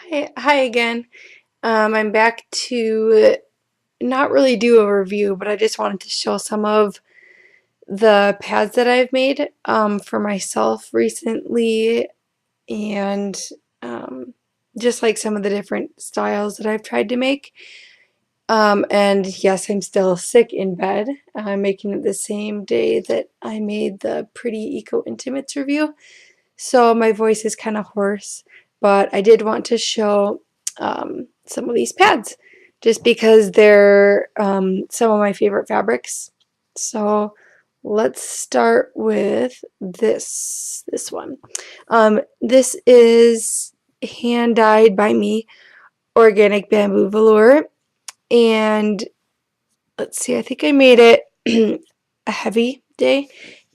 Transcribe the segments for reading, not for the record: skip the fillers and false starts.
Hi again. I'm back to not really do a review, but I just wanted to show some of the pads that I've made for myself recently and um, just like some of the different styles that I've tried to make. And yes, I'm still sick in bed. I'm making it the same day that I made the Pretty Eco Intimates review. So my voice is kind of hoarse, but I did want to show some of these pads just because they're some of my favorite fabrics. So let's start with this one. This is hand dyed by me, organic bamboo velour, and let's see, I think I made it a heavy day,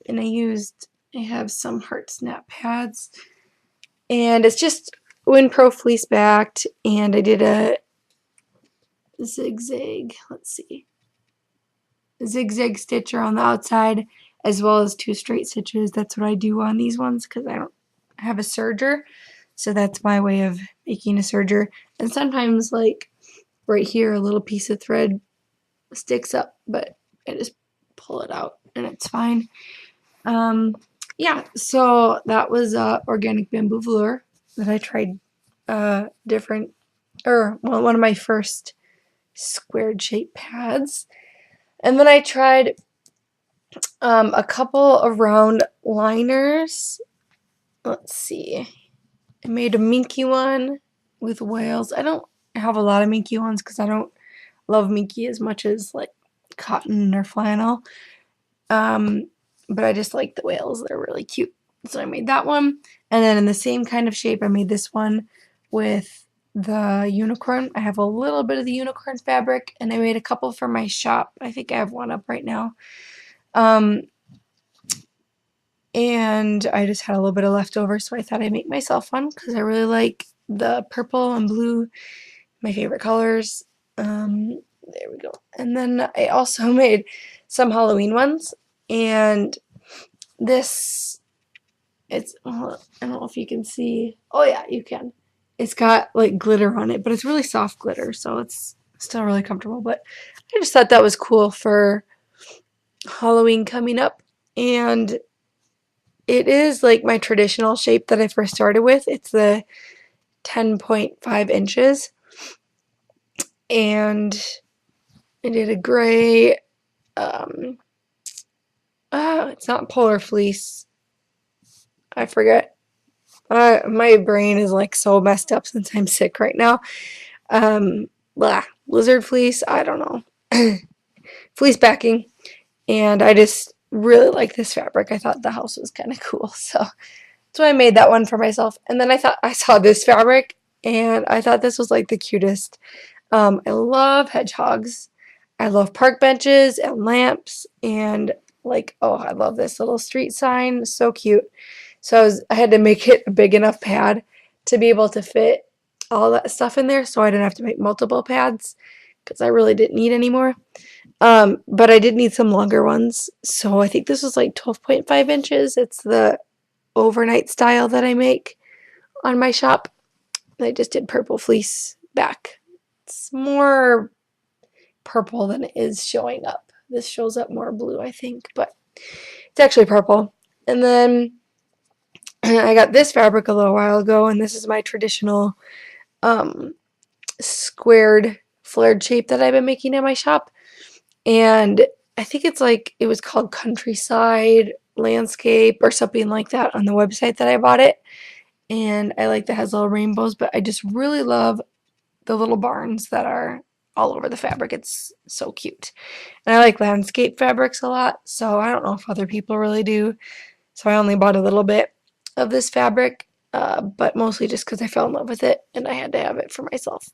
and I have some heart snap pads. And it's just WinPro fleece backed, and I did a zigzag, let's see, a zigzag stitch around the outside as well as two straight stitches. That's what I do on these ones because I don't have a serger. So that's my way of making a serger. And sometimes like right here a little piece of thread sticks up, but I just pull it out and it's fine. Yeah, so that was organic bamboo velour that I tried different, or well, one of my first squared shaped pads. And then I tried a couple of round liners. Let's see. I made a minky one with whales. I don't have a lot of minky ones because I don't love minky as much as like cotton or flannel. But I just like the whales. They're really cute. So I made that one. And then in the same kind of shape, I made this one with the unicorn. I have a little bit of the unicorn fabric, and I made a couple for my shop. I think I have one up right now. And I just had a little bit of leftover, so I thought I'd make myself one because I really like the purple and blue, my favorite colors. There we go. And then I also made some Halloween ones, and this, it's, I don't know if you can see. Oh yeah, you can. It's got like glitter on it, but it's really soft glitter, so it's still really comfortable. But I just thought that was cool for Halloween coming up. And it is like my traditional shape that I first started with. It's the 10.5 inches. And I did a gray, it's not polar fleece. I forget. My brain is like so messed up since I'm sick right now. Lizard fleece, I don't know. Fleece backing. And I just really like this fabric. I thought the house was kind of cool. So I made that one for myself. And then I thought I saw this fabric and I thought this was like the cutest. I love hedgehogs. I love park benches and lamps and like, oh, I love this little street sign. So cute. So I had to make it a big enough pad to be able to fit all that stuff in there so I didn't have to make multiple pads because I really didn't need any more. But I did need some longer ones. So I think this was like 12.5 inches. It's the overnight style that I make on my shop. I just did purple fleece back. It's more purple than it is showing up. This shows up more blue, I think, but it's actually purple. And then I got this fabric a little while ago, and this is my traditional squared flared shape that I've been making in my shop. And I think it's like, it was called Countryside Landscape or something like that on the website that I bought it. And I like that it has little rainbows, but I just really love the little barns that are all over the fabric. It's so cute. And I like landscape fabrics a lot, so I don't know if other people really do. So I only bought a little bit of this fabric, but mostly just because I fell in love with it and I had to have it for myself.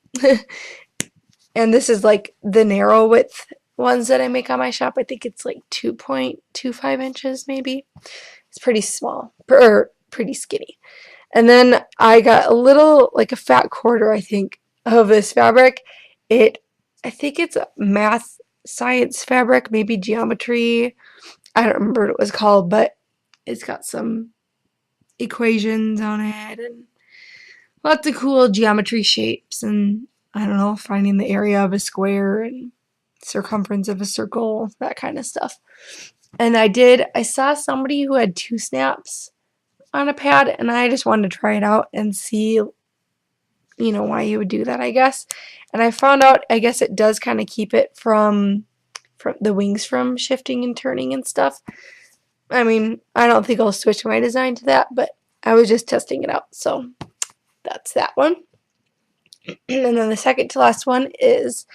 And this is like the narrow width ones that I make on my shop. I think it's like 2.25 inches maybe. It's pretty small, or pretty skinny. And then I got a little, like a fat quarter, I think, of this fabric. I think it's a math science fabric, maybe geometry. I don't remember what it was called, but it's got some equations on it and lots of cool geometry shapes and, I don't know, finding the area of a square and circumference of a circle, that kind of stuff. And I saw somebody who had 2 snaps on a pad, and I just wanted to try it out and see, why you would do that, I guess. And I found out, I guess it does kind of keep it from the wings from shifting and turning and stuff. I mean, I don't think I'll switch my design to that, but I was just testing it out. So that's that one. And then the second to last one is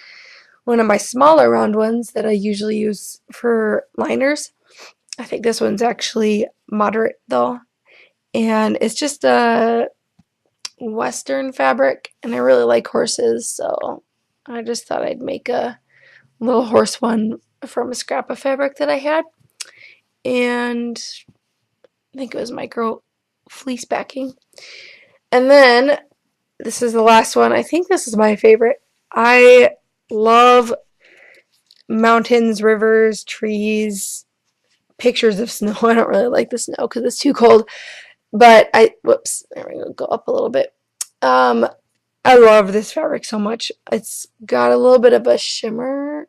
one of my smaller round ones that I usually use for liners. I think this one's actually moderate though. And it's just a Western fabric, and I really like horses, so I just thought I'd make a little horse one from a scrap of fabric that I had. And I think it was micro fleece backing. And then this is the last one. I think this is my favorite. I love mountains, rivers, trees, pictures of snow. I don't really like the snow because it's too cold. But whoops, there we go up a little bit. I love this fabric so much. It's got a little bit of a shimmer.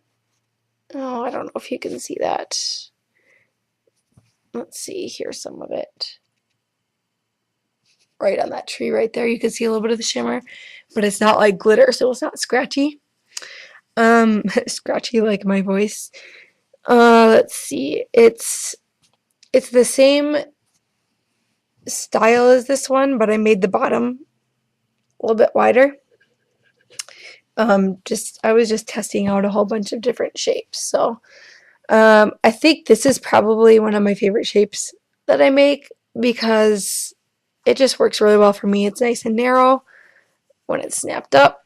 Oh, I don't know if you can see that. Let's see, here's some of it. Right on that tree right there, you can see a little bit of the shimmer, but it's not like glitter, so it's not scratchy. Scratchy like my voice. Let's see, it's the same style as this one, but I made the bottom a little bit wider. I was just testing out a whole bunch of different shapes, so I think this is probably one of my favorite shapes that I make because it just works really well for me. It's nice and narrow when it's snapped up,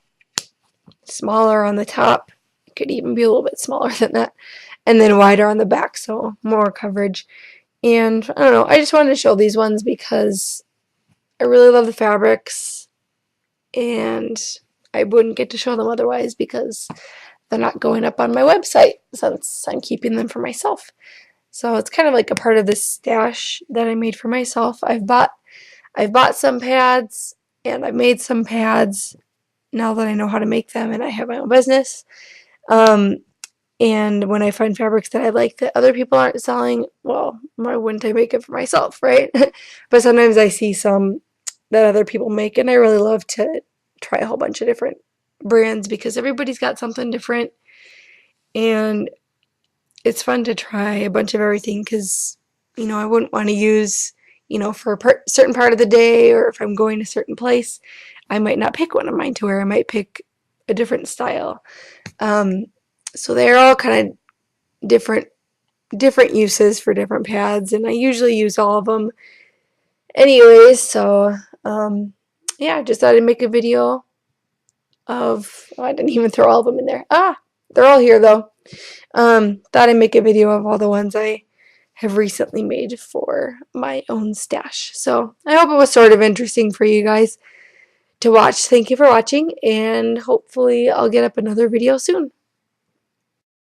smaller on the top. It could even be a little bit smaller than that, and then wider on the back, so more coverage. And I don't know, I just wanted to show these ones because I really love the fabrics, and I wouldn't get to show them otherwise because they're not going up on my website since I'm keeping them for myself. So it's kind of like a part of this stash that I made for myself. I've bought some pads, and I've made some pads now that I know how to make them and I have my own business. And when I find fabrics that I like that other people aren't selling, well, why wouldn't I make it for myself, right? But sometimes I see some that other people make, and I really love to try a whole bunch of different brands because everybody's got something different, and it's fun to try a bunch of everything because, I wouldn't want to use, for a certain part of the day, or if I'm going to a certain place, I might not pick one of mine to wear. I might pick a different style. So they're all kind of different uses for different pads, and I usually use all of them anyways. So yeah, I just thought I'd make a video of, I didn't even throw all of them in there. They're all here though. Thought I'd make a video of all the ones I have recently made for my own stash. So I hope it was sort of interesting for you guys to watch. Thank you for watching, and hopefully I'll get up another video soon.